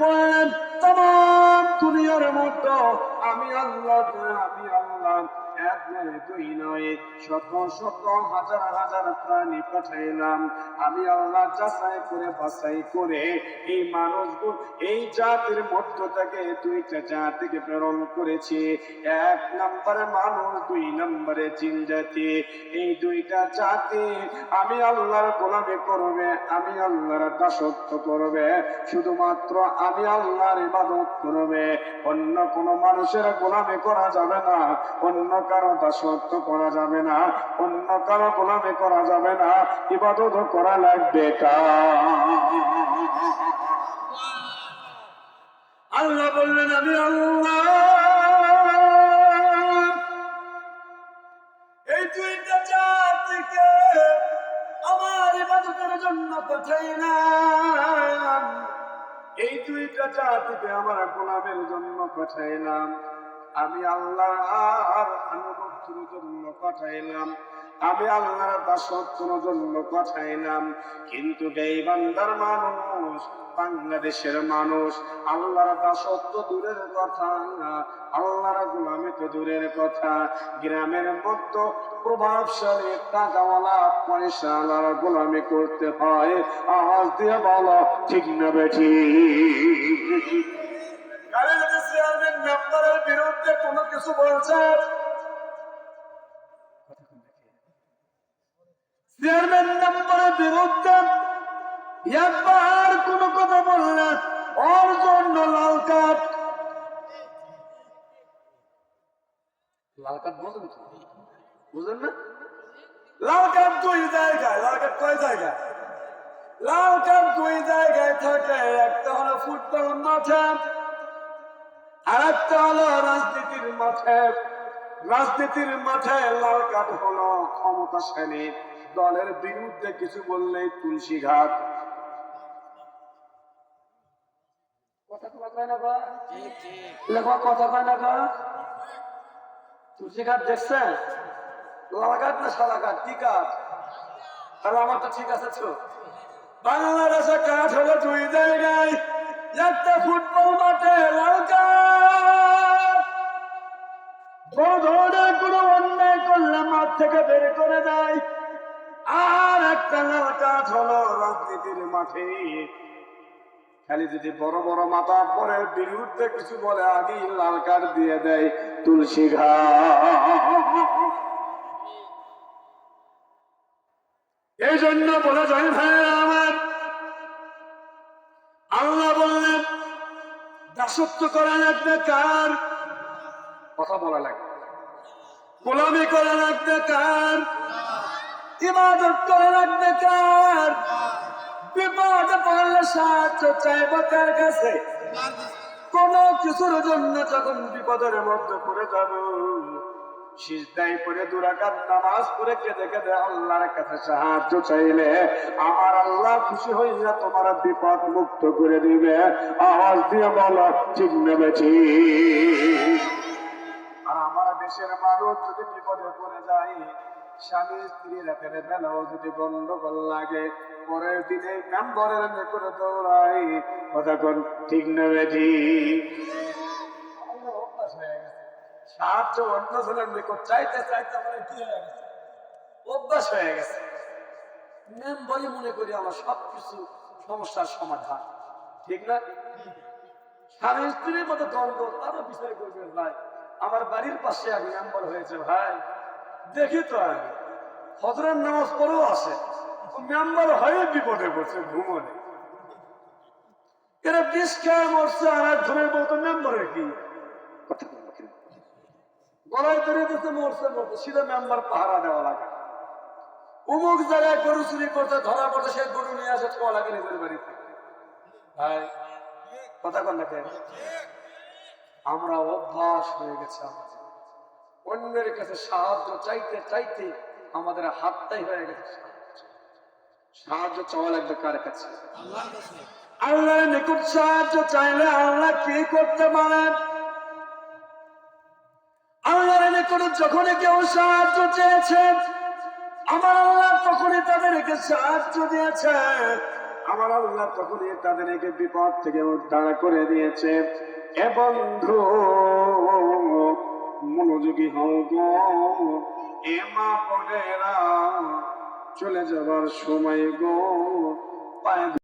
বলেন तमाम দুনিয়ার মধ্যে আমি আল্লাহ এক নয় দুই নয় শত শত হাজার হাজার প্রাণী পাঠাইলাম আমি আল্লাহ যাচাই করে বাছাই করে এই মানুষগুলো এই জাতির মধ্য থেকে দুইটা জাতিকে প্রেরণ করেছি। এক নম্বরে মানুষ, দুই নম্বরে জিন জাতি। এই দুইটা জাতি আমি আল্লাহর গোলামি করবে, আমি আল্লাহর দাসত্ব করবে, শুধুমাত্র আমি আল্লাহর ইবাদত করবে। অন্য কোন মানুষের গোলামি করা যাবে না, অন্য কারো দাসত্ব করা যাবে না, অন্য কারো গোলামি করা যাবে না, ইবাদত করা লাগবে আল্লাহ বললেন আমি আল্লাহ এই দুইটা জাতিকে আমার ইবাদতের জন্য পাঠাইলাম, এই দুইটা জাতিকে আমার গোলামের জন্য পাঠাইলাম, আমি আল্লাহর আনুগত্যের জন্য পাঠাইলাম, আমি আল্লাহর দাসত্বের জন্য পাঠাইলাম। কিন্তু এই বান্দার মানুষ, বাংলাদেশের মানুষ আল্লাহর দাসত্ব দূরের কথা, আল্লাহর গোলামি তো দূরের কথা, গ্রামের মধ্যে প্রভাবশালী টাকাওয়ালা পয়সাওয়ালার গোলামি করতে হয়। আওয়াজ দিয়ে বলো ঠিক না বেঠিক? চেয়ারম্যান মেম্বারের বিরুদ্ধে কোনো কিছু বলছে, চেয়ারম্যান মেম্বারের বিরুদ্ধে একবার কোনো কথা বললে ওর জন্য লাল কার্ড। লাল কার্ড বলেন তো, বুঝলেন না? লাল কার্ড দুই জায়গায়। লাল কার্ড কয় জায়গায়? লাল কার্ড দুই জায়গায় থাকে। একটা হলো ফুটবল মাঠে, আর একটা হলো রাজনীতির মাঠে। রাজনীতির মাঠে লাল কার্ড হলো ক্ষমতাশালী দলের বিরুদ্ধে কিছু বললেই তুলসী ঘাট। কথা কয় না গো? কথা কয় না গো? তুলসী ঘাট দেখছেন? লাল কার্ড না সাদা কার্ড? কি কার্ড? তাহলে আমার তো ঠিক আছে তো। বাংলাদেশে কাঠ হলো দুই জায়গায়, একটা ফুটবল মাঠে লাল কার্ড, বড় ধরনের কোনো অন্যায় করলে মাঠ থেকে বের করে দেয়। আর একটা লাল কার্ড হলো রাজনীতির মাঠে, খালি যদি বড় বড় মাথা পরে বিরুদ্ধে কিছু বলে আগেই লাল কার্ড দিয়ে দেয় তুলসী ঘাট। এই জন্য বলা যায় ভাই আমার, আল্লাহ বললেন দাসত্ব করা লাগবে কার? কথা বলা লাগবে। গোলামি করা লাগবে কার? ইবাদত করা লাগবে কার? বিপদে পড়লে সাহায্য চাইব কার কাছে? কোন কিছুর জন্য যখন বিপদের মধ্যে পড়ে যাব, সিজদায় পড়ে 2 রাকাত নামাজ পড়ে কেঁদে কেঁদে আল্লাহর কাছে সাহায্য চাইলে আমার আল্লাহ খুশি হইয়া তোমার বিপদ মুক্ত করে দিবে। আওয়াজ দিয়ে বলো ঠিক না বেঠিক? আর আমার দেশের মানুষ যদি বিপদে পড়ে যায়, স্বামী স্ত্রীর একের বেলাও যদি গন্ডগোল লাগে, পরের দিনে মেম্বরের নিকটে দৌড়াই। কথা কোন ঠিক না বেঠিক? সাহায্য অন্য জনের নিকট চাইতে চাইতে আমার কি হয়ে গেছে, অভ্যাস হয়ে গেছে। মেম্বারই মনে করি আমার সবকিছু সমস্যার সমাধান, ঠিক না? স্বামী স্ত্রীর মতো দ্বন্দ্ব তারও বিচার করবেন ভাই। আমার বাড়ির পাশে এক মেম্বার হয়েছে ভাই, দেখি তো আগে হজরের নামাজ পড়েও আসে, মেম্বার হয়ে বিপদে পড়ছে ঘুমনে। এরা বিষ খেয়ে মরছে, আর এক ধরে বলতো মেম্বারের কি গলায় ধরে দিতে মরছে মরছে, সেটা মেম্বার পাহারা দেওয়া লাগে। অমুক জায়গায় গরু চুরি করতে ধরা পড়তে, সে গরু নিয়ে আসে খাওয়া লাগে নিজের বাড়িতে। ভাই কথা কন না কেন? আমরা অভ্যাস হয়ে গেছে আমাদের অন্যের কাছে সাহায্য চাইতে চাইতে আমাদের হাতটাই হয়ে গেছে। সাহায্য চাওয়া লাগবে কার কাছে? আল্লাহর নিকট সাহায্য চাইলে আল্লাহ কি করতে পারেন? আল্লাহর নিকট যখন কেউ সাহায্য চেয়েছে আমার আল্লাহ তখনই তাদেরকে সাহায্য দিয়েছে। আমার আল্লাহ তখনই তাদেরকে বিপদ থেকে উদ্ধার করে দিয়েছে। এ বন্ধু মনোযোগী হও গো, এ মা বোনেরা চলে যাবার সময় গো, পায়ে